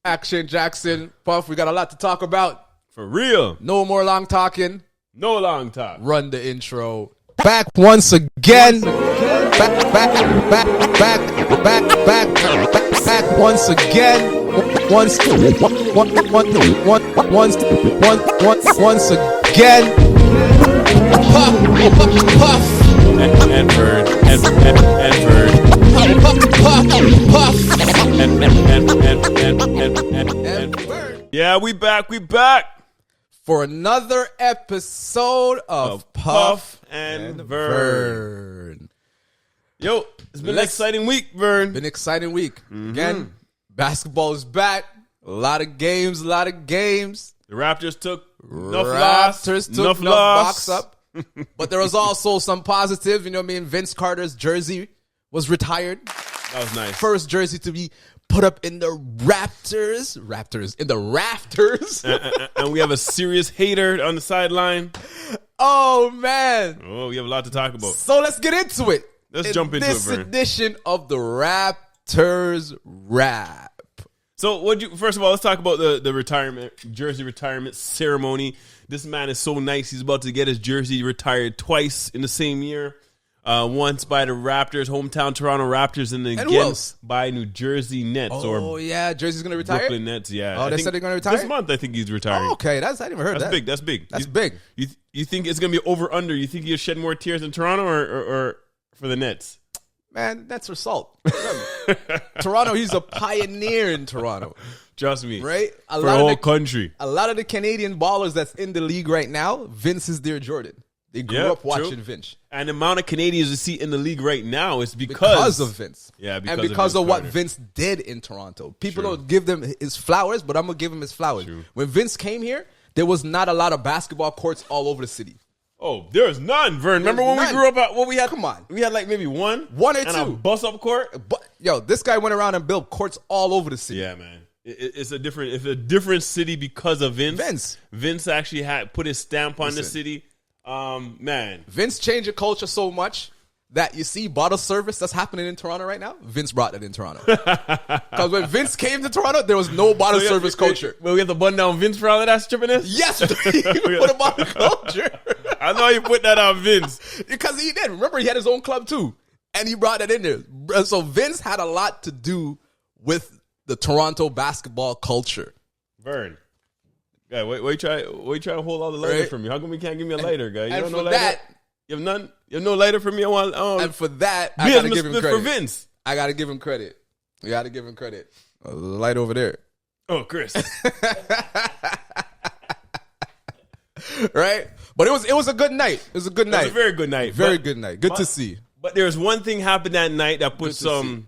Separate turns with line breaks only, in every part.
Action Jackson, Puff, we got a lot to talk about.
For real.
No more long talking.
No long talk.
Run the intro. Back once again. Back once again. Once again. Puff.
And Vern. And Vern.
Puff.
And Vern. Yeah, we back.
For another episode of Puff and Vern.
Yo, it's been an exciting week, Vern.
Been an exciting week. Again, basketball is back. A lot of games.
The Raptors took enough
box up. But there was also some positive. You know what I mean? Vince Carter's jersey was retired.
That was nice.
First jersey to be put up in the rafters.
And we have a serious hater on the sideline.
Oh, man.
Oh, we have a lot to talk about.
So let's get into it.
Let's jump into it, Vern.
This edition of the Raptors Rap.
So, first of all, let's talk about the jersey retirement ceremony. This man is so nice. He's about to get his jersey retired twice in the same year. Once by the Raptors, hometown Toronto Raptors, and again by New Jersey Nets.
Jersey's going to retire?
Brooklyn Nets, yeah.
Oh, they said they're going to retire?
This month, I think he's retiring.
Oh, okay. I didn't even heard that.
That's big.
That's big.
You think it's going to be over-under? You think he'll shed more tears in Toronto or for the Nets?
Man, Nets are salt. Toronto, he's a pioneer in Toronto.
Trust me.
Right?
For the whole country.
A lot of the Canadian ballers that's in the league right now, Vince is their Jordan. They grew up watching Vince.
And the amount of Canadians you see in the league right now is because
of Vince.
Yeah,
because of what Vince did in Toronto. People don't give them his flowers, but I'm going to give him his flowers.
True.
When Vince came here, there was not a lot of basketball courts all over the city.
Oh, there's none, Vern. Remember when we grew up? What we had?
Come on,
we had like maybe one
or
and
two.
A bus-up court.
But this guy went around and built courts all over the city.
Yeah, man. It's a different city because of Vince. Vince actually had put his stamp on the city. Man,
Vince changed the culture so much that you see bottle service that's happening in Toronto right now. Vince brought that in Toronto because when Vince came to Toronto, there was no bottle service culture.
Well, we have to button down Vince for all of that strippiness.
Yes, he put a bottle culture.
I know you put that on Vince
because he did. Remember, he had his own club too, and he brought that in there. So Vince had a lot to do with the Toronto basketball culture.
Vern. Guy, wait, try to hold all the lighter from me. How come we can't give me a lighter, guy? You don't know lighter? You have none? You have no lighter for me?
And for that, I gotta give him credit.
For Vince.
I gotta give him credit. You gotta give him credit. The light over there.
Oh, Chris.
Right? But it was a good night. It was a good night.
It was a very good night.
Very good night. Good to see.
But there's one thing happened that night that put some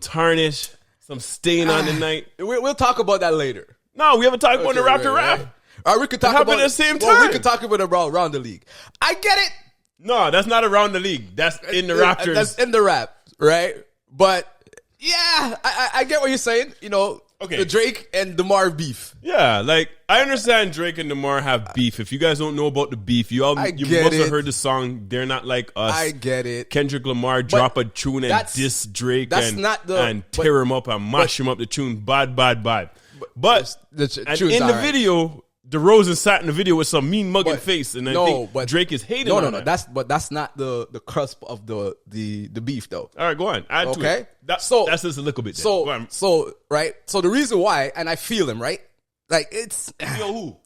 tarnish, some stain on the night.
We'll talk about that later.
No, we haven't talked about the Raptor rap.
All right, we could talk about
it at the same time.
We could talk about it around the league. I get it.
No, that's not around the league. That's in the Raptors.
That's in the rap, right? But yeah, I get what you're saying. You know, the Drake and DeMar beef.
Yeah, like I understand Drake and DeMar have beef. If you guys don't know about the beef, you must have heard the song "They're Not Like Us."
I get it.
Kendrick Lamar drop a tune and diss Drake and tear him up and mash him up the tune. Bad. But in the video, DeRozan sat in the video with some mean mugging face, and I think Drake is hating on that.
That's not the crust of the beef, though.
All right, go on. Add to it. That's just a little bit.
So the reason why, and I feel him, right? Like it's
who?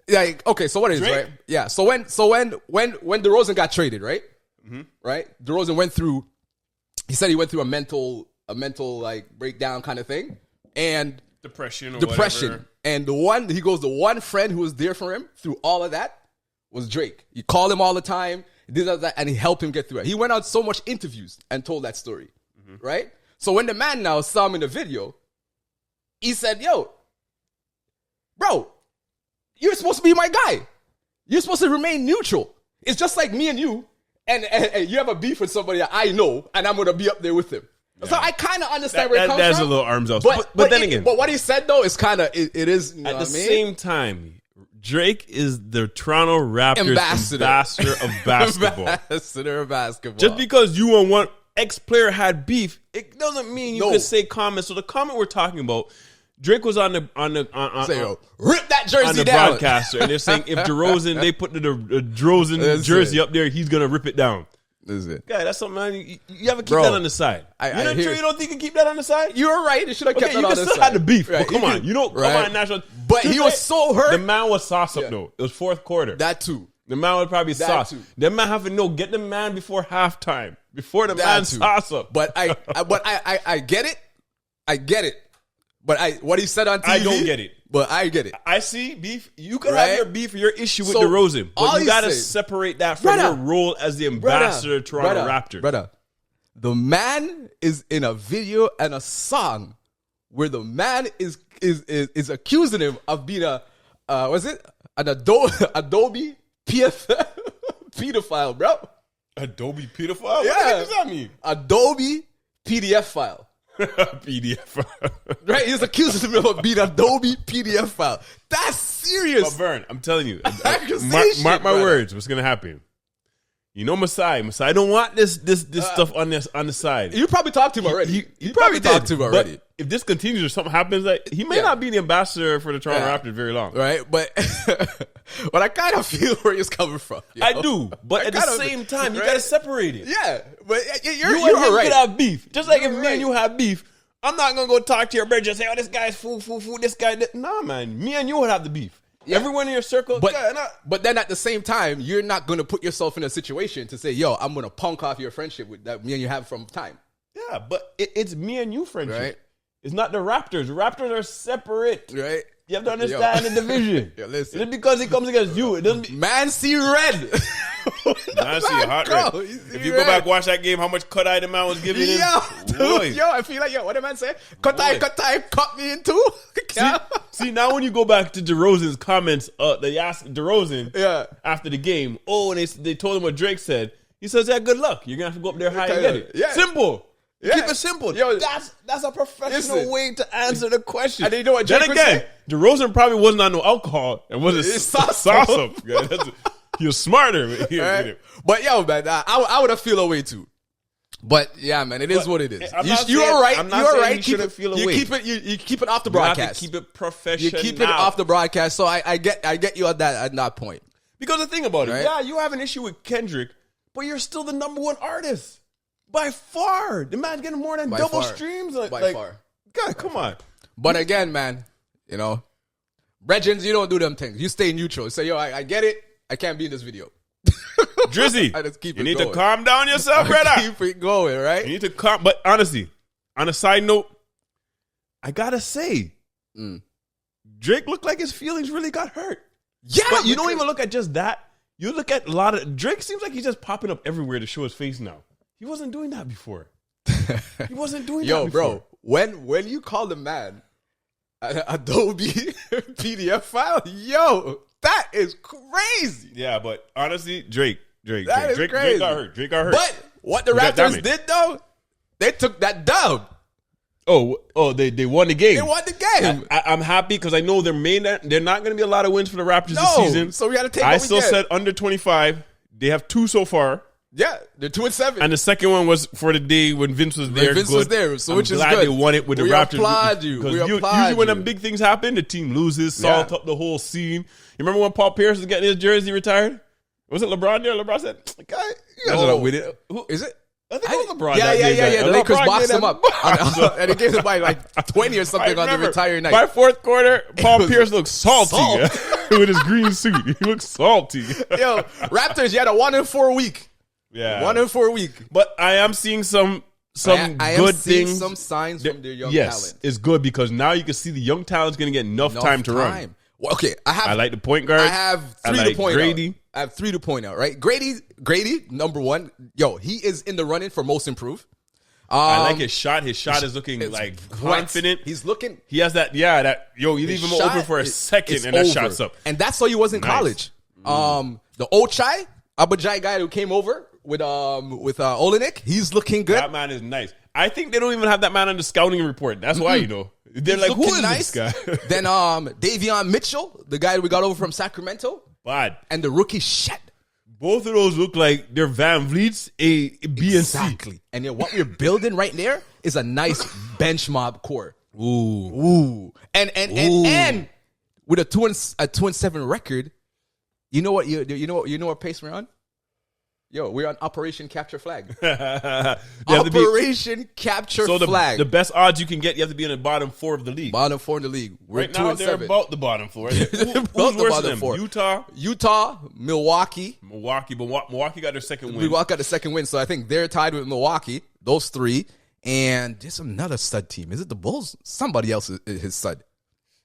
Like okay, so what is
Drake?
Right? Yeah. So when DeRozan got traded, right? Mm-hmm. Right. DeRozan went through. He said he went through a mental like breakdown kind of thing, and
depression.
Whatever. And the one friend who was there for him through all of that was Drake. He called him all the time, did that, and he helped him get through it. He went on so much interviews and told that story, right? So when the man now saw him in the video, he said, "Yo, bro, you're supposed to be my guy. You're supposed to remain neutral. It's just like me and you, and you have a beef with somebody that I know, and I'm going to be up there with him." Yeah. So I kind of understand where it comes from.
That's a little arms out. But then again.
But what he said, though, is kind of, it is, you know
at the same time, Drake is the Toronto Raptors ambassador of basketball.
Ambassador of basketball.
Just because you and one ex-player had beef, it doesn't mean you can say comments. So the comment we're talking about, Drake was on
Say, yo, rip that jersey
on the
down.
broadcaster, and they're saying if DeRozan, they put the DeRozan jersey up there, he's gonna rip it down.
This is it.
God, that's something, man. You have to keep that on the side. You're not sure you don't think you can keep that on the side?
You're right. You should have kept that on the side.
You can still have the beef.
Right.
But come on. Come on, National.
But he was so hurt.
The man was sauce up, though. It was fourth quarter.
That too.
The man was probably sauce. The man have to get the man before halftime. Before the man sauce up.
But I get it. I get it. But what he said on TV,
I don't get it.
But I get it.
I see beef. You could have your beef, your issue with DeRozan, but you got to separate that from your role as the ambassador of Toronto Raptors.
Brother, the man is in a video and a song where the man is accusing him of being an Adobe pedophile, bro.
Adobe pedophile?
Yeah.
What does that mean?
Adobe PDF file.
PDF.
Right? He's accusing him of being Adobe PDF file. That's serious.
But Vern, I'm telling you.
Mark
my words. What's gonna happen? You know Masai don't want this stuff on the side.
You probably talked to him already. You probably talked to him already.
But if this continues or something happens, like he may not be the ambassador for the Toronto Raptors very long.
Right? But I kind of feel where he's coming from.
I do. But at the same time, you gotta separate it.
Yeah. But you're
right. You could have beef. Just like if me and you have beef, I'm not gonna go talk to your brother and say, oh, this guy's fool, this guy. Nah, man. Me and you would have the beef. Yeah. Everyone in your circle.
But then at the same time, you're not going to put yourself in a situation to say, yo, I'm going to punk off your friendship with that me and you have from time.
Yeah, but it's me and you friendship.
Right.
It's not the Raptors. The Raptors are separate.
Right.
You have to understand the division.
Yo, listen.
It's because he comes against you. It doesn't.
Man see red.
Man see hot red. If you go back watch that game, how much cut eye the man was giving him.
Yo, I feel like, what did man say? Cut eye, cut me in two.
See, now when you go back to DeRozan's comments, they asked DeRozan after the game, and they told him what Drake said. He says, yeah, good luck. You're going to have to go up there high and get it. Yeah. Simple. Yeah. Keep it simple. Yo, that's a professional way to answer the question.
And you know what Drake
then again, DeRozan probably wasn't on no alcohol and wasn't sauce up. He was smarter.
Right? But yo, man, I would have feel away too. But yeah, man, it is what it is. You are right. You are right.
You feel away.
You keep it off the broadcast.
You have to keep it professional.
You keep it off the broadcast. So I get you at that point.
Because the thing about it, you have an issue with Kendrick, but you're still the number one artist. By far. The man's getting more than double streams. By far. God, come on.
But again, man, Regins, you don't do them things. You stay neutral. Say, yo, I get it. I can't be in this video.
Drizzy,
I just keep
you need to calm down yourself, brother.
Keep it going, right?
You need to calm. But honestly, on a side note, I gotta say, Drake looked like his feelings really got hurt.
Yeah,
but you don't even look at just that. You look at a lot of Drake. Seems like he's just popping up everywhere to show his face now. He wasn't doing that before. He wasn't doing that before.
Yo, bro, when you call the man an Adobe PDF file, yo, that is crazy.
Yeah, but honestly, Drake
crazy.
Drake got hurt. Drake got hurt.
But what the Raptors did though, they took that dub.
Oh, they won the game.
They won the game.
I'm happy because I know they're not going to be a lot of wins for the Raptors this season.
So we got to take.
I still said under 25. They have 2 so far.
Yeah, they're 2-7.
And the second one was for the day when Vince was there.
Vince was there, so which is good.
I'm glad they won it with the Raptors.
Applaud you. We applaud you.
Usually when them big things happen, the team loses, salt up the whole scene. You remember when Paul Pierce was getting his jersey retired? Was it LeBron there? LeBron said, "Guy, with it. Who is it?" I think it was LeBron.
Yeah. The Lakers boxed him up, and they gave him like 20 or something on the retired night.
By fourth quarter, Paul Pierce looked salty with his green suit. He looked salty.
Yo, Raptors, you had a 1-4 week.
Yeah,
1-4 week.
But I am seeing some good things.
Some signs from their young talent.
Yes, it's good because now you can see the young talent's going to get enough time to run.
Well, okay, I like
the point guard.
I have 3 to point Grady. Out. I have 3 to point out. Right, Grady, number 1. Yo, he is in the running for most improved.
I like his shot. His shot is looking like confident.
He's looking.
He has that. Yeah, that. Yo, you leave him open for a second, and that shot's up.
And that's how he was in college. The Ochai Abajai guy who came over with Olenek, he's looking good.
That man is nice. I think they don't even have that man on the scouting report. That's why, They're like, who is this guy?
Then Davion Mitchell, the guy we got over from Sacramento.
Bad.
And the rookie Shet.
Both of those look like they're Van Vliet's A, B, and C.
Exactly. And then what we're building right there is a nice bench mob core. Ooh. And with a 2-7 record, you know what pace we're on? Yo, we're on Operation Capture Flagg. Operation Capture Flagg.
The best odds you can get, you have to be in the bottom 4 of the league.
Bottom 4 in the league. We're
right now, they're
2-7.
about the bottom 4. Who's
the
worse
bottom
than
4?
them?
Utah, Milwaukee.
Milwaukee got their second win.
Milwaukee got the second win, so I think they're tied with Milwaukee. Those 3. And there's another stud team. Is it the Bulls? Somebody else is his stud.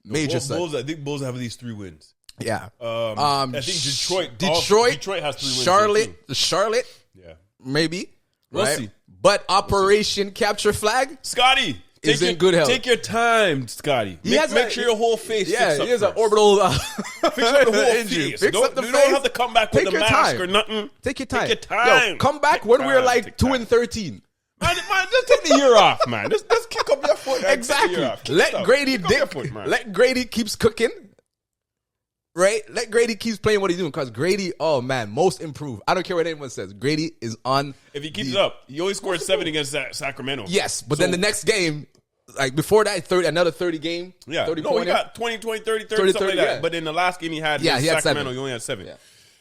Major stud.
Bulls, I think Bulls have these 3 wins.
Yeah.
I think Detroit has 3 wins.
Charlotte.
Yeah.
Maybe.
We'll
right?
see.
But Operation Capture Flagg,
Scotty
is in good health.
Take your time, Scotty. Make sure your whole face fixes up.
He has an orbital
fix up the whole
injury.
face.
Fix up the
you
face.
don't have to come back with
Take
the
your
mask
time.
or nothing.
Take your time.
Take your time.
Yo, come back when we're like 2-13.
Man, just take the year off, man. Just kick up your foot.
Exactly. Let Grady keeps cooking. Right? Let Grady keeps playing what he's doing, because Grady, oh man, most improved. I don't care what anyone says. Grady is on.
If he keeps it up, he only scored 7 against Sacramento.
Yes, but then the next game, like before that, another 30 game.
Yeah.
30
No, he got 20, 30, something like that.
Yeah.
But in the last game he had
he had
Sacramento,
7.
he only had 7.
Yeah.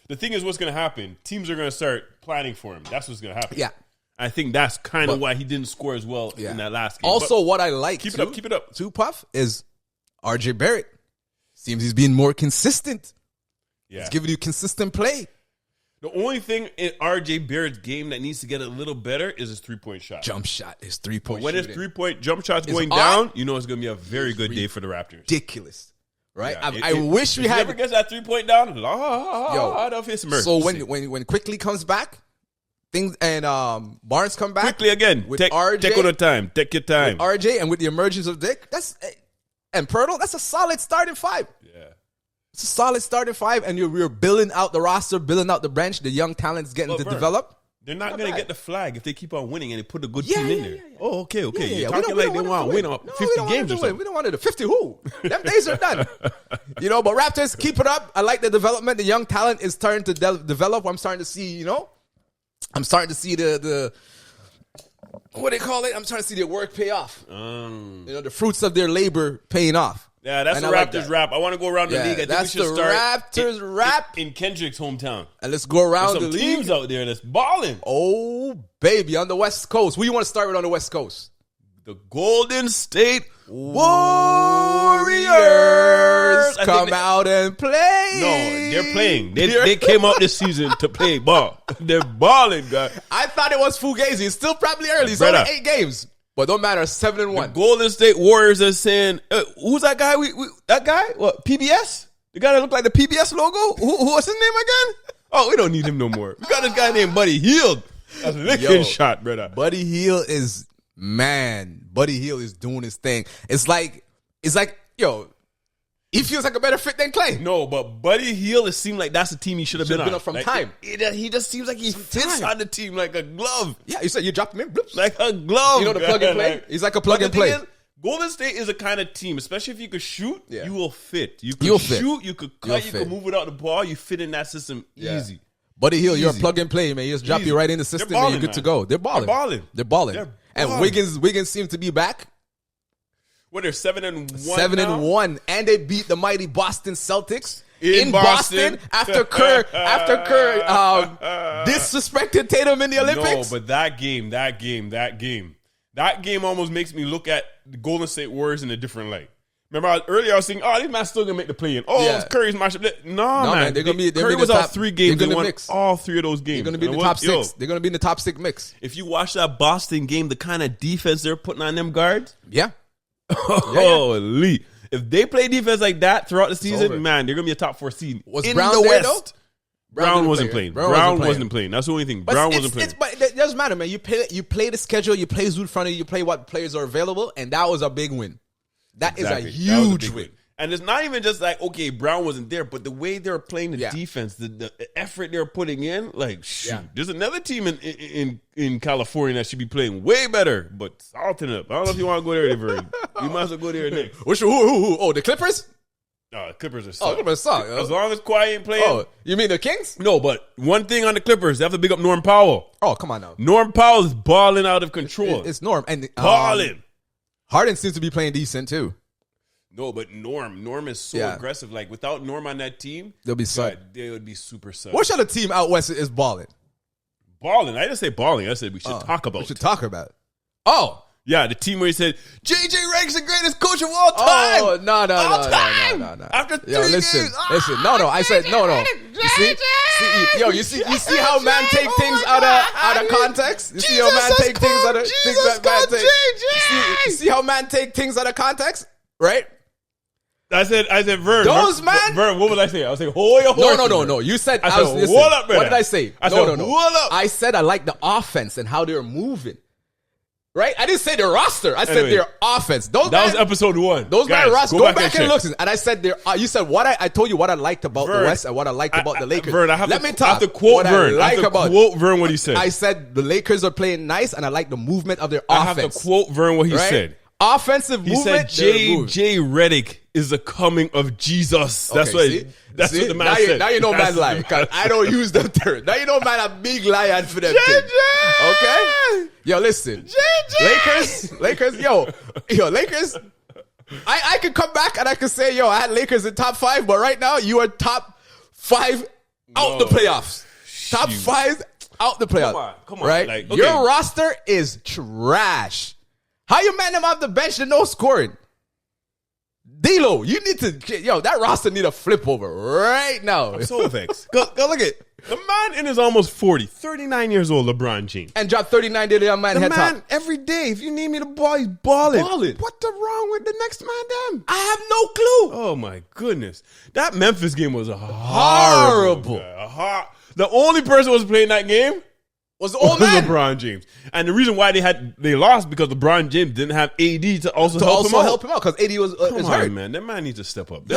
The thing is, what's going to happen? Teams are going to start planning for him. That's what's going to happen.
Yeah.
I think that's kind of why he didn't score as well in that last game.
Also, what I like
keep it up.
Too, Puff, is RJ Barrett. Seems he's being more consistent.
Yeah.
He's giving you consistent play.
The only thing in RJ Barrett's game that needs to get a little better is his 3-point shot.
Jump shot, his 3-point
When
shooting.
his 3-point jump shot's going down, you know it's going to be a very good day for the Raptors.
Ridiculous. Right?
Yeah,
I wish we had.
If he ever gets that 3-point down,
so when Quickly comes back, things and Barnes come back.
Quickly again.
With
take
RJ.
on the time. Take your time.
With RJ and with the emergence of Dick, and Pirtle, that's a solid starting 5.
Yeah.
It's a solid starting 5, and we're building out the roster, building out the bench. The young talent's getting to develop.
They're not going to get the flag if they keep on winning and they put a good team in there.
Yeah.
Oh, okay.
Yeah.
You're talking like they want to win 50 games or something.
We don't want to 50 who? Them days are done. But Raptors, keep it up. I like the development. The young talent is starting to develop. I'm starting to see, I'm starting to see the what do they call it? I'm starting to see their work pay off. The fruits of their labor paying off.
Yeah, that's the Raptors rap. I want to go around the league. I think we should start
Raptors rap
in Kendrick's hometown.
And let's go around
There's
the
some
league.
teams out there that's balling.
Oh, baby, on the West Coast. Who you want to start with on the West Coast?
The Golden State
Warriors come out and play.
No, they're playing. They came out this season to play ball. They're balling, guys.
I thought it was Fugazi. It's still probably early. It's only 8 games. But don't matter, 7-1.
Golden State Warriors are saying, who's that guy? That guy? What? PBS? The guy that looked like the PBS logo? What's his name again? Oh, we don't need him no more. We got this guy named Buddy Hield. That's a licking shot, brother.
Buddy Hield is doing his thing. It's like, he feels like a better fit than Clay.
No, but Buddy Hield, it seemed like that's the team he should have been on.
From time.
He just seems like he fits on the team like a glove.
Yeah, you said you dropped him in. Bloops.
Like a glove.
The plug and play? He's like a plug and play.
Golden State is a kind of team, especially if you could shoot, you will fit. You
You'll
could shoot, you could cut, you
fit.
could move without the ball. You fit in that system easy.
Buddy Hield, you're a plug and play, man. You just drop you right in the system and you're good to go. They're balling. And Wiggins seems to be back.
What, they're 7-1
7-1, and they beat the mighty Boston Celtics in Boston after Kerr disrespected Tatum in the Olympics.
No, but that game almost makes me look at the Golden State Warriors in a different light. Remember earlier I was thinking, these man still gonna make the play-in. Curry's matchup. No, man. Curry was out 3 games and won all 3 of those games.
They're gonna be in the top 6. They're gonna be in the top 6 mix.
If you watch that Boston game, the kind of defense they're putting on them guards.
Yeah.
Holy. If they play defense like that throughout the season, man, they're going to be a top 4 seed.
Was
in
Brown
the
there,
West.
though?
Brown wasn't playing. Brown wasn't playing. That's the only thing. Brown wasn't playing.
But it doesn't matter, man. You play the schedule, you play who's in front of you, you play what players are available, and that was a big win. That is a huge win.
And it's not even just like, okay, Brown wasn't there, but the way they're playing the defense, the effort they're putting in, like, shoot. There's another team in California that should be playing way better, but salting up. I don't know if you want to go there, Vern. You might as well go there next.
Who? Oh, the Clippers?
No, the Clippers are
suck. Clippers suck.
As long as Kawhi ain't playing.
Oh, you mean the Kings?
No, but one thing on the Clippers, they have to big up Norm Powell.
Oh, come on now.
Norm Powell is balling out of control.
It's Norm. And
balling.
Harden seems to be playing decent too.
No, but Norm is so aggressive. Like without Norm on that team,
they'll be sad.
They would be super sad.
Which other team out west is balling?
Balling. I didn't say balling. I said we should talk about.
We should talk about. Oh.
Yeah, the team where he said, JJ Redick's the greatest coach of all time.
Oh, no.
After 3
listen.
games.
No. I said, no. You see how man take things out of context? You see how man take things out of You see how man take things out of context? Right?
I said, Vern.
Those man.
Vern, what would I say? I was like, hold your horse.
No. You said,
listen, what up, brother?
What did I say?
No. What up?
I said I like the offense and how they're moving. Right? I didn't say their roster. I said their offense.
That was episode 1.
Those guys roster. Go back and look. And I said you said what I told you what I liked about
Vern,
the West and what I liked about the Lakers.
Vern, I have to quote Vern. I have to quote Vern what he said.
I said the Lakers are playing nice and I like the movement of their
offense.
offense.
I have to quote Vern what he said.
Offensive movement.
He said JJ Redick is the coming of Jesus. That's what the man said.
Now you know man lie. Because I don't use them terms. Now you know man a big lion for them things. Okay? Yo, listen. Lakers, Lakers. I could come back and I could say, I had Lakers in top 5, but right now you are top 5 out the playoffs. Top 5 out the playoffs.
Come on.
Right?
Like, okay.
Your roster is trash. How you man them off the bench to no scoring? D-Lo, you need to, that roster need a flip over right now.
I'm so vexed. Go look at the man in his almost 40, 39 years old, LeBron James.
And dropped 39 daily on man
the
head
man,
top.
Every day, if you need me to ball, he's balling. What the wrong with the next man then?
I have no clue.
Oh my goodness. That Memphis game was horrible. The only person who was playing that game was the old man. LeBron James. And the reason why they lost because LeBron James didn't have AD to also help him out.
Because AD was hurt.
Man. That man needs to step up.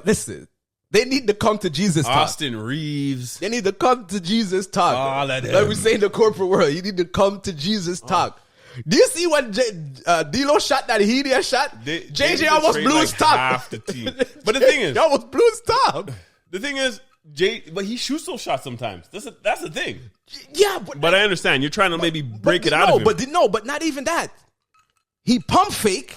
Listen. They need to come to Jesus talk.
Austin Reeves.
They need to come to Jesus talk. Like we say in the corporate world, you need to come to Jesus talk. Do you see when D-Lo shot that Hedia shot? JJ almost blew his top.
Half the team. But the thing is,
he almost blew his top.
The thing is, but he shoots those shots sometimes. That's the thing.
Yeah,
but I understand you're trying to maybe break it out of him.
But not even that. He pump fake.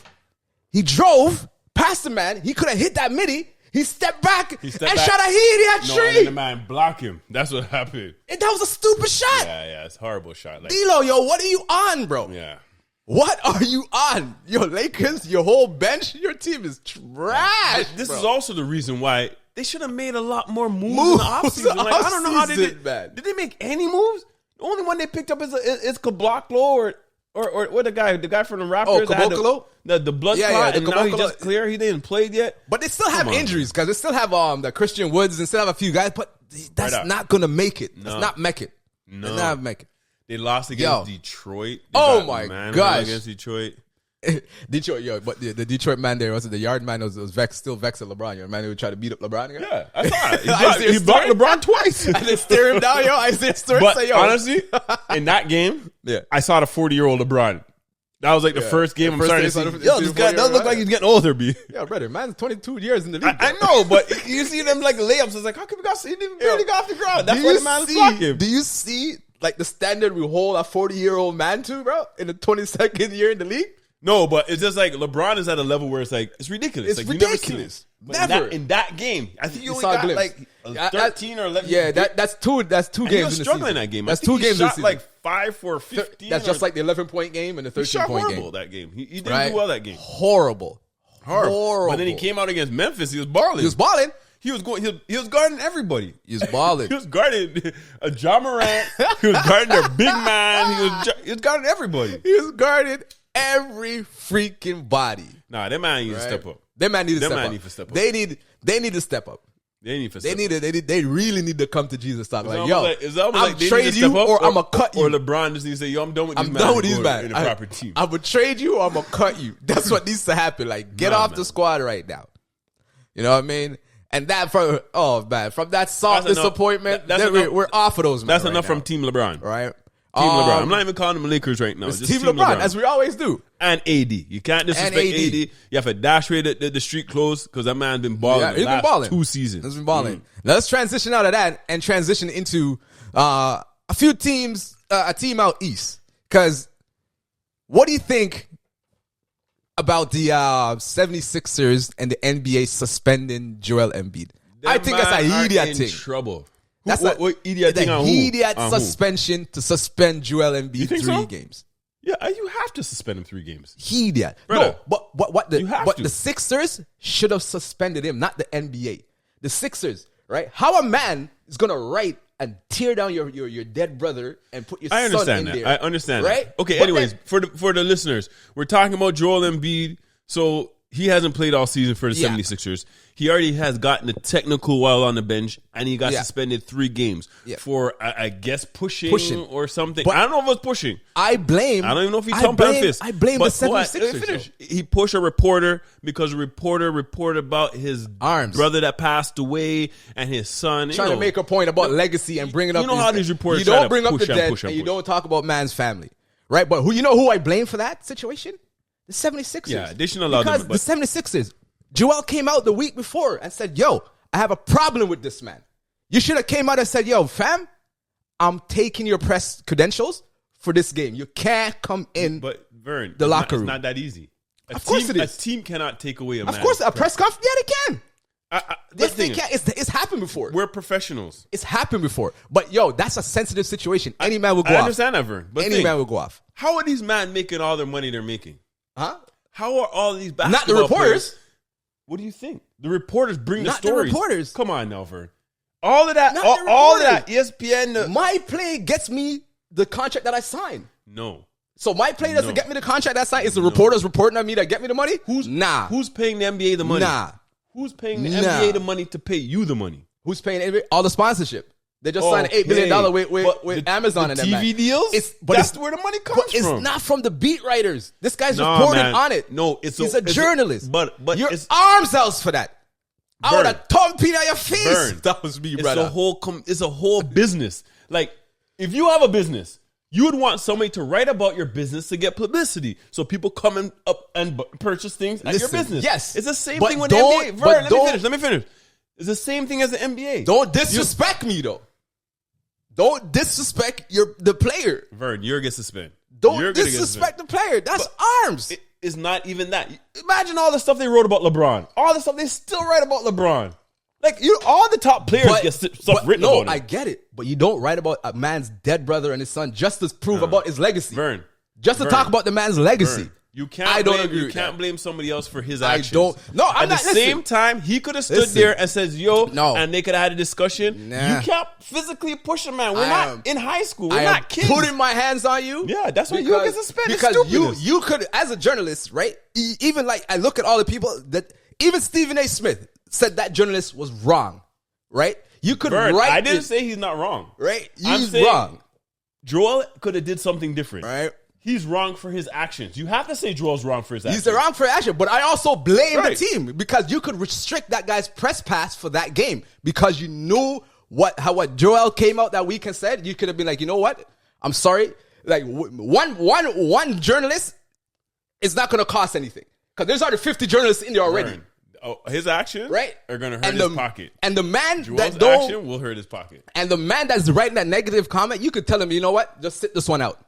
He drove past the man. He could have hit that midi. He stepped back and shot a Hedia tree.
And then the man blocked him. That's what happened.
And that was a stupid shot.
Yeah, it's a horrible shot. Like,
D-Lo, what are you on, bro?
Yeah.
What are you on? Lakers, your whole bench, your team is trash.
This is also the reason why they should have made a lot more moves in the offseason. Like, I don't know how they did. Did they make any moves? The only one they picked up is Caboclo or what the guy from the Raptors.
Caboclo?
The blood clot, and now he just clear. He didn't play yet.
But they still have injuries because they still have the Christian Woods and still have a few guys. But that's not going to make it. That's not make it.
No.
That's not make it.
They lost against Detroit.
Oh my gosh.
Against Detroit.
Detroit, but the Detroit man there, the yard man was still vexed at LeBron. The man who would try to beat up LeBron again.
Yeah, I saw it. He blocked LeBron twice.
And they stare him down, Isaiah Stewart
but
say,
honestly, in that game, I saw the 40-year-old LeBron. That was like the first game I'm starting to see. This guy does look like he's getting older, B.
Yeah, brother, man's 22 years in the league.
I know, but you see them like layups. It's like, how come he barely got off the ground? That's why the man is blocking.
Do you see like the standard we hold a 40-year-old man to, bro, in the 22nd year in the league?
No, but it's just like LeBron is at a level where it's like, it's ridiculous.
It's ridiculous.
Never. In that game, I think you only got like 13 or 11.
Yeah, that's two games
in the season. Struggling that game.
That's 2 games in the season.
Like 5 for 15.
That's just like the 11-point game and the 13-point game. He shot horrible
that game. He didn't do well that game.
Horrible.
But then he came out against Memphis. He was balling. He was guarding everybody.
He was balling.
He was guarding a Ja Morant. He was guarding their big man. He was guarding everybody.
He was guarding every freaking body.
Nah, that man needs to step up.
That man needs to step up. They need to step up. They really need to come to Jesus talk. Like, I'm trade you or I'm gonna cut you.
Or LeBron just needs to say, I'm done with these man.
I'm done with these man.
In a proper team.
I'm gonna trade you or I'm gonna cut you. That's what needs to happen. Like, get off the squad right now. You know what I mean? And that from that soft disappointment, we're off of those.
That's enough from Team LeBron,
right?
Team LeBron. I'm not even calling them Lakers right now.
It's Team LeBron, as we always do.
And AD. You can't disrespect AD. You have to dash away the street clothes because that man's been balling the last 2 seasons.
He's been balling. Now let's transition out of that and transition into a few teams, a team out east. Because what do you think about the 76ers and the NBA suspending Joel Embiid. I think that's an idiot thing.
Trouble.
That's
what idiot thing on who?
Idiot suspension to suspend Joel Embiid 3 games.
Yeah, you have to suspend him 3 games.
Idiot.
Brother,
no, but the Sixers should have suspended him, not the NBA. The Sixers, right? How a man is gonna write and tear down your dead brother and put your son in there.
I understand
right?
that. Okay,
but
anyways, for the listeners, we're talking about Joel Embiid. So he hasn't played all season for the 76ers. He already has gotten a technical while on the bench, and he got suspended 3 games for, I guess, pushing or something. But I don't know if it was pushing.
I don't even know if he thumped on fist. I blame the 76ers.
He pushed a reporter because a reporter reported about his brother that passed away and his son.
Trying to make a point about legacy and bringing up.
You know how these reporters
you don't bring up the dead and you don't talk about man's family, right? But who I blame for that situation? The 76ers.
Yeah, they shouldn't allow them.
Because the 76ers, Joel came out the week before and said, yo, I have a problem with this man. You should have came out and said, yo, fam, I'm taking your press credentials for this game. You can't come in
Vern,
the locker room.
It's not that easy.
Of course it is.
A team cannot take away a man.
Of course, a press conference, yeah, they can.
Yes,
they can. It's happened before.
We're professionals.
It's happened before. But, yo, that's a sensitive situation. Any man will go off.
I understand that, Vern. But
Any man will go off.
How are these men making all their money they're making?
Huh?
How are all these basketball
Not the reporters.
Players? What do you think? The reporters bring the stories.
Not the reporters.
Come on now, Vern. All of that, all of that, ESPN.
My play gets me the contract that I signed.
No.
So my play doesn't get me the contract that I signed. Is the reporters reporting on me that get me the money?
Who's paying the NBA the money?
Nah.
Who's paying the NBA the money to pay you the money?
Who's paying NBA? All the sponsorship. They just signed an $8 million with Amazon and
TV deals. That's where the money comes from.
It's not from the beat writers. This guy's reporting on it.
No,
he's a journalist.
But
your arms out for that. I would have thumped Pete on your face.
Vern,
that was me, brother.
It's a whole business. Like, if you have a business, you would want somebody to write about your business to get publicity, so people come up and purchase things at your business.
Yes,
it's the same thing with the NBA. Vern, let me finish. It's the same thing as the NBA.
Don't disrespect me though. Don't disrespect the player.
Vern, you're gonna get suspended.
Don't disrespect the player. That's arms.
It's not even that. Imagine all the stuff they wrote about LeBron. All the stuff they still write about LeBron. Like, all the top players get stuff written about him.
No, I get it. But you don't write about a man's dead brother and his son just to prove about his legacy.
Vern.
Just to talk about the man's legacy.
Vern. You can't blame somebody else for his actions.
At
the same time, he could have stood there and says, and they could have had a discussion.
Nah.
You can't physically push a man. We're not in high school. We're not kids.
Putting my hands on you.
Yeah, that's why you get suspended.
Because you could, as a journalist, right? Even like, I look at all the people that, even Stephen A. Smith said that journalist was wrong, right? You could write.
I didn't say he's not wrong.
Right? He's wrong.
Joel could have did something different.
Right?
He's wrong for his actions. You have to say Joel's wrong for his actions.
He's wrong for his action, but I also blame the team because you could restrict that guy's press pass for that game because you knew what Joel came out that week and said. You could have been like, you know what? I'm sorry. Like one journalist is not going to cost anything because there's already 50 journalists in there already.
His actions are going to hurt his pocket.
And the man
Joel's action will hurt his pocket.
And the man that's writing that negative comment, you could tell him, you know what? Just sit this one out.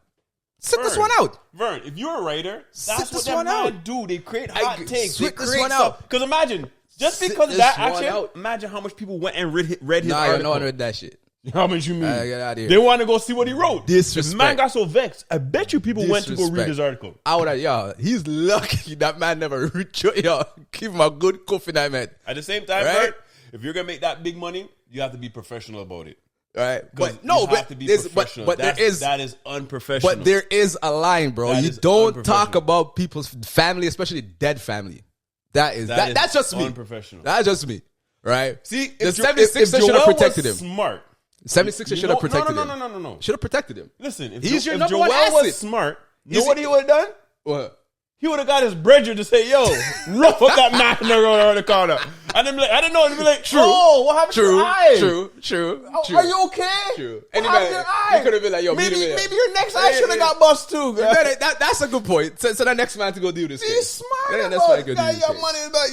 This one out.
Vern, if you're a writer, that's what that man do. They create hot takes. They create one out. Because imagine, just because of that action, imagine how much people went and read his article.
No one read that shit.
How much you mean?
Get out of here.
They want to go see what he wrote.
Disrespect.
The man got so vexed. I bet you people went to go read his article.
I would have, he's lucky that man never read. Give him a good coffee that man.
At the same time, Vern, if you're going to make that big money, you have to be professional about it.
Right,
but that is unprofessional.
But there is a line, bro. You don't talk about people's family, especially dead family. That's just me.
Unprofessional.
That's just me. Right?
See,
the 76ers should have protected him.
Smart.
76ers should have protected him.
No.
Should have protected him.
Listen, if
Joel
was smart, you know what he would have done?
What?
He would have got his brethren to say, yo, rough up that man in the corner. And then be like, I don't know. And be like,
true.
Oh, what happened to your eye?
True.
Are you okay?
True.
What happened to your eye?
You could have been like, yo,
maybe your next eye should have got bust too.
That's a good point. So that next man to go do this.
He's smart.
Yeah, that's why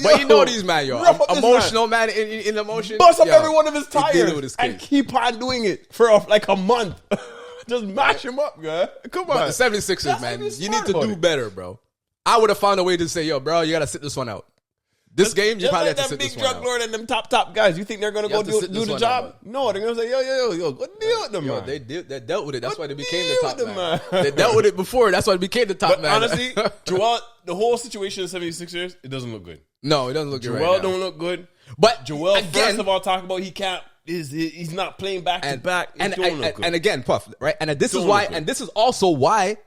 but you know these man, yo. Emotional man in emotion.
Bust up every one of his tires and keep on doing it for like a month. Just mash him up, guy. Come on.
But the 76ers, man, you need to do better, bro. I would have found a way to say, yo, bro, you got to sit this one out. This game, you probably have to sit this one out.
Big drug lord and them top guys, you think they're going to go do the job? No, they're going to say, yo, what deal with them, man?
They dealt with it. That's why they became the top man. They dealt with it before. That's why they became the top man.
Honestly, Joel, the whole situation of 76ers, it doesn't look good.
No, it doesn't look good right now.
Joel don't look good.
But
Joel, first of all, talk about he's not playing back to back.
And again, Puff, right? And this is why, and this is also why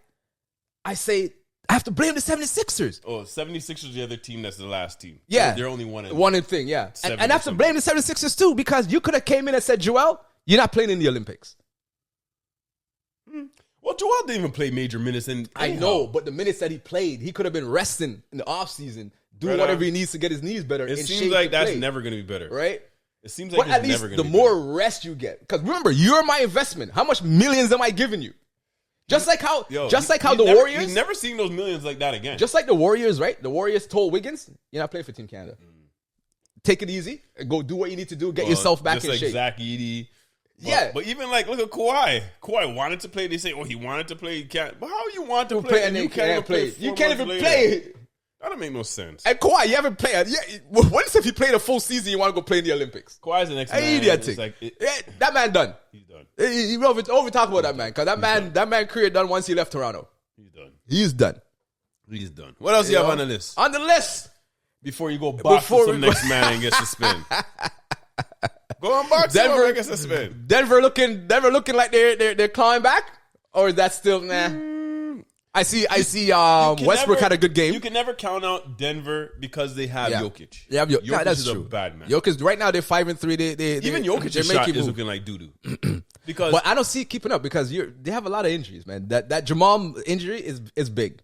I say I have to blame the 76ers.
Oh, 76ers are the other team that's the last team.
Yeah.
They're only one
in thing, yeah. And I have to blame the 76ers too, because you could have came in and said, Joel, you're not playing in the Olympics.
Well, Joel didn't even play major minutes.
I know, but the minutes that he played, he could have been resting in the offseason, doing whatever he needs to get his knees better.
It seems like that's never going to be better.
Right?
It seems like
at least the more rest you get. Because remember, you're my investment. How much millions am I giving you? Just like how the Warriors.
You've never seen those millions like that again.
Just like the Warriors, right? The Warriors told Wiggins, you're not playing for Team Canada. Take it easy. Go do what you need to do. Get yourself back in shape.
Just like Zach Edey.
Yeah.
But even look at Kawhi. Kawhi wanted to play. They say, he wanted to play. He can't. But how you want to play and you can't even play?
You can't even play.
That don't make no sense.
And Kawhi, you haven't played. Yeah, what if you played a full season, you want to go play in the Olympics?
Kawhi's the next man.
Idiotic. That man done.
He's done.
He over talk about that man, because that man career done once he left Toronto. He's done.
What else you have on the list?
On the list.
Before you go box to some next man and get suspended. Go on box Denver and get suspended.
Denver looking like they're clawing back? Or is that still I see Westbrook had a good game.
You can never count out Denver because they have Jokic.
Yeah,
Jokic
that's
is
true.
A bad man.
Jokic right now they're 5-3.
Even Jokic's shot is looking like doo-doo.
But I don't see it keeping up because they have a lot of injuries, man. That Jamal injury is big.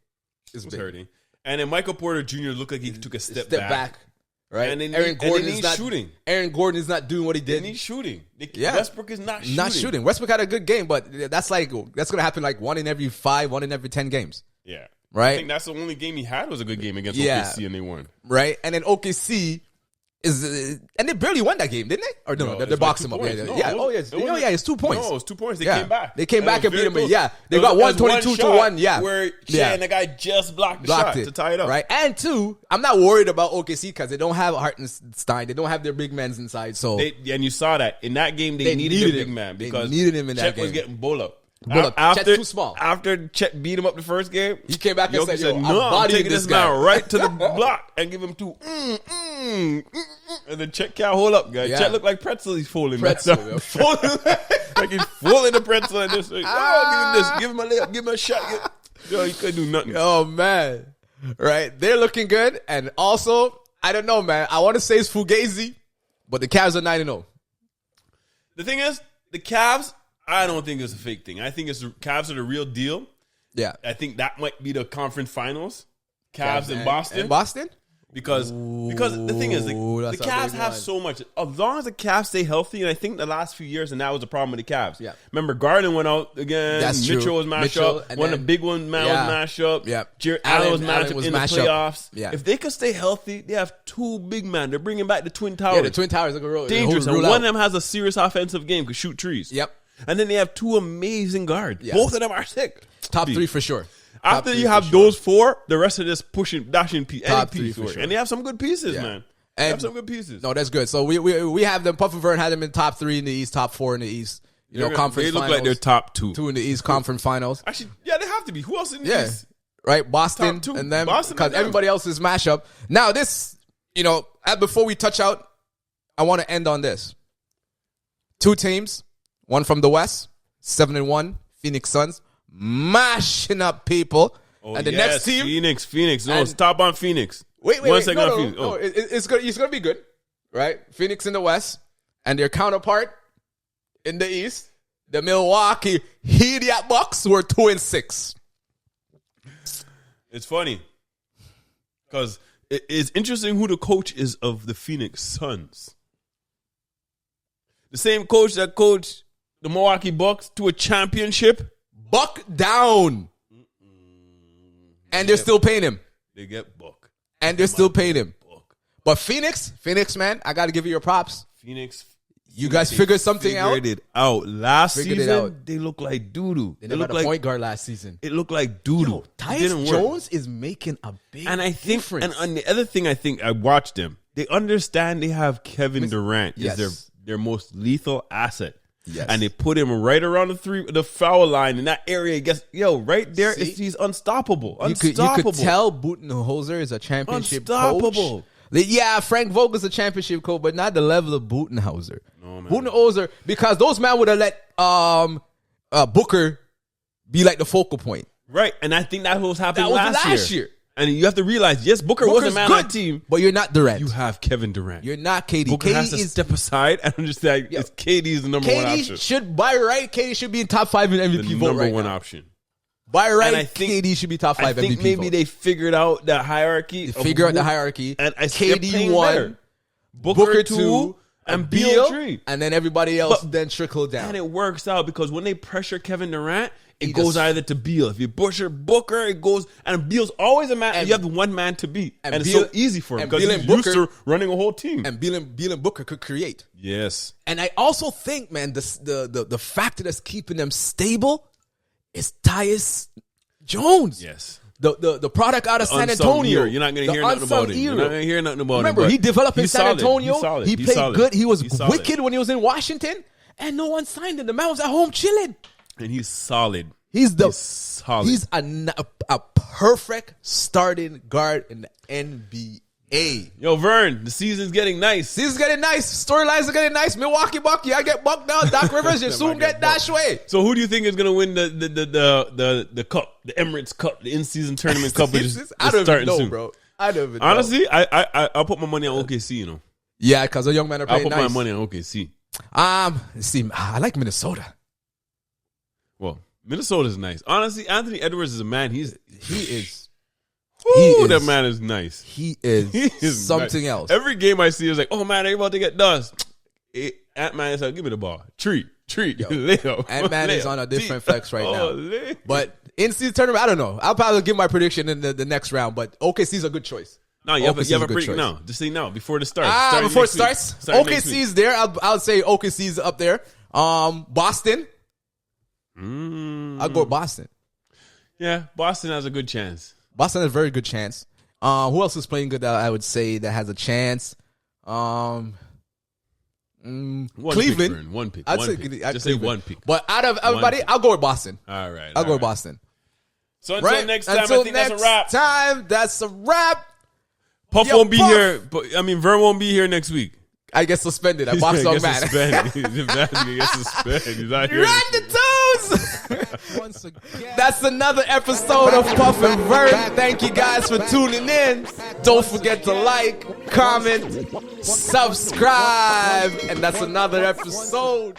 It's big.
Hurting. And then Michael Porter Jr. looked like he took a step back.
Right?
And then Aaron Gordon is not shooting.
Aaron Gordon is not doing what he did.
And he's shooting. Westbrook is not shooting.
Not shooting. Westbrook had a good game, but that's going to happen like 1 in every 5, 1 in every 10 games.
Yeah.
Right?
I think that's the only game he had was a good game against OKC and they won.
Right? And then OKC is and they barely won that game, didn't they? Or no, they boxed him up. It's 2 points.
No, it was 2 points. They came back.
They came back and beat him. Yeah. They got 122-1. Yeah.
Where and the guy just blocked the shot to tie it up.
Right. And 2, I'm not worried about OKC because they don't have Hartenstein. They don't have their big men inside. So
and you saw that in that game they needed their big man because
they needed him in that
Chet
game.
was getting bull up.
Chet's too small.
After Chet beat him up the first game,
he came back and said,
"No, I'm taking this man right to the block and give him 2." And then Chet can't hold up, guys. Chet looked like pretzel. He's folding. Like he's folding the pretzel and just give him this, give him a layup, give him a shot. He couldn't do nothing.
Oh man, right? They're looking good, and also I don't know, man. I want to say it's Fugazi, but the Cavs are 9-0.
The thing is, the Cavs. I don't think it's a fake thing. I think the Cavs are the real deal.
Yeah.
I think that might be the conference finals. Cavs in Boston.
In Boston?
Because the thing is, the Cavs have so much. As long as the Cavs stay healthy, and I think the last few years, and that was the problem with the Cavs.
Yeah.
Remember, Garden went out again.
That's
Mitchell
true.
was mashed up. One of the big ones, was mashed up.
Yeah.
Jared Allen was mashed up in the playoffs.
Yeah.
If they could stay healthy, they have 2 big men. They're bringing back the Twin Towers.
Yeah, the Twin Towers are
dangerous. And one of them has a serious offensive game, could shoot trees.
Yep.
And then they have 2 amazing guards. Yeah. Both of them are sick.
Top 3 for sure.
After you have those 4, the rest of this dashing pieces.
Top 3 for sure.
And they have some good pieces, man. They have some good pieces.
No, that's good. So we have them. Puff and Vern had them in top 3 in the East, top 4 in the East. Conference
they look
finals.
like they're top 2.
2 in the East conference finals.
Actually, yeah, they have to be. Who else in the East?
Right, Boston and them. Because everybody else is mashup. Now this, before we touch out, I want to end on this. 2 teams, one from the West, 7-1, Phoenix Suns, mashing up people. And the next team,
Phoenix. No, stop on Phoenix.
Wait.
One second on
Phoenix. No, it's going to be good, right? Phoenix in the West, and their counterpart in the East, the Milwaukee Idiot Bucks, who are 2-6.
It's funny because it's interesting who the coach is of the Phoenix Suns. The same coach that coached the Milwaukee Bucks to a championship.
Buck down. And they're still paying him.
They get Buck.
And they're still paying him. But Phoenix, man, I got to give you your props.
Phoenix
You guys figured something out?
Figured it out. Last
Figured it
season,
out.
they look like doo-doo.
They never had a point guard last season.
It looked like doo-doo.
Tyus Jones is making a big
And I think,
difference.
and on the other thing, I think I watched them. They understand they have Kevin Durant
Yes.
is their most lethal asset.
Yes.
And they put him right around the foul line in that area. Right there,
See?
he's unstoppable.
You could tell Budenholzer is a championship
Unstoppable.
coach. Yeah, Frank Vogel's a championship coach, but not the level of Budenholzer.
No, man.
Budenholzer, because those men would have let Booker be like the focal point.
Right, and I think that was happening
That was
last
last
year.
year.
And you have to realize, yes, Booker was a man on the team.
But you're not Durant.
You have Kevin Durant.
You're not KD.
Booker
KD
has to step aside and understand KD is the number one option.
KD should, by right, KD should be in top 5 in MVP
The
vote
number
right
one
now.
option.
By right,
And I think-
KD should be top 5
I
MVP
think maybe
vote.
they figured out the hierarchy.
Figure out the hierarchy.
And they're
KD
playing
1,
better. Booker 2, and Beal 3.
and then everybody else
But-
then trickle down.
And it works out because when they pressure Kevin Durant, it
He
goes
just-
either to Beal. If you pressure Booker, it goes, and Beal's always a man.
And-
you have the one man to beat, and it's
Beal-
so easy for him
and
because
Beal
he's
and
used
Booker-
to running a whole team.
And Beal and Booker could create.
Yes,
And I also think, man, the factor that's keeping them stable is Tyus Jones.
yes.
The product out of San
Unsung
Antonio.
hero. You're not going
The
to hear nothing about
unsung
him. You're
hero.
not going to hear nothing about
Remember,
him.
he developed in
he's
San
solid.
Antonio.
He's solid.
He
He's
played
solid.
good. He was
He's solid.
wicked when he was in Washington, and no one signed him. The man was at home chilling.
And he's solid.
He's
solid.
He's a perfect starting guard in the NBA.
Yo, Vern, the season's getting nice.
Season's getting nice. Storylines are getting nice. Milwaukee Buck, I get bucked down. Doc Rivers, you soon get dashed away.
So who do you think is going to win the cup, the Emirates Cup, the in-season tournament cup?
I don't even know, bro. I don't even know.
Honestly, I'll put my money on OKC. You know,
Yeah, because the young men are
I'll
playing
put
nice.
my money on OKC.
Let's see, I like Minnesota.
Well, Minnesota's nice. Honestly, Anthony Edwards is a man. He is. That man is nice.
He is something
nice.
else.
Every game I see is like, oh man, they about to get dust. Ant-Man is like, give me the ball. Treat. Leo.
Ant-Man is on a different flex right now.
Leo.
But in season tournament, I don't know. I'll probably give my prediction in the next round. But OKC's a good choice.
No, you have
OKC's
a
a good
prediction
choice.
now. Just say now before it starts.
Before it starts, OKC's there. I'll say OKC's up there. Boston. I'll go with Boston.
Yeah, Boston has a good chance.
Boston has a very good chance. Who else is playing good that I would say that has a chance? Cleveland.
One pick.
I'd
One
say
pick.
I'd
Just
Cleveland.
say one pick.
But out of everybody, I'll go with Boston.
All right.
I'll go with Boston.
So until next time, I think that's a
next
wrap.
time, that's a wrap.
Puff
Yo,
won't be
Puff.
here. But Vern won't be here next week.
I get suspended. I box dog man.
He gets suspended. He's not here.
Run the toes. Once again, that's another episode of Puff and Vern. Thank you guys for tuning in. Don't forget to like, comment, subscribe, and that's another episode.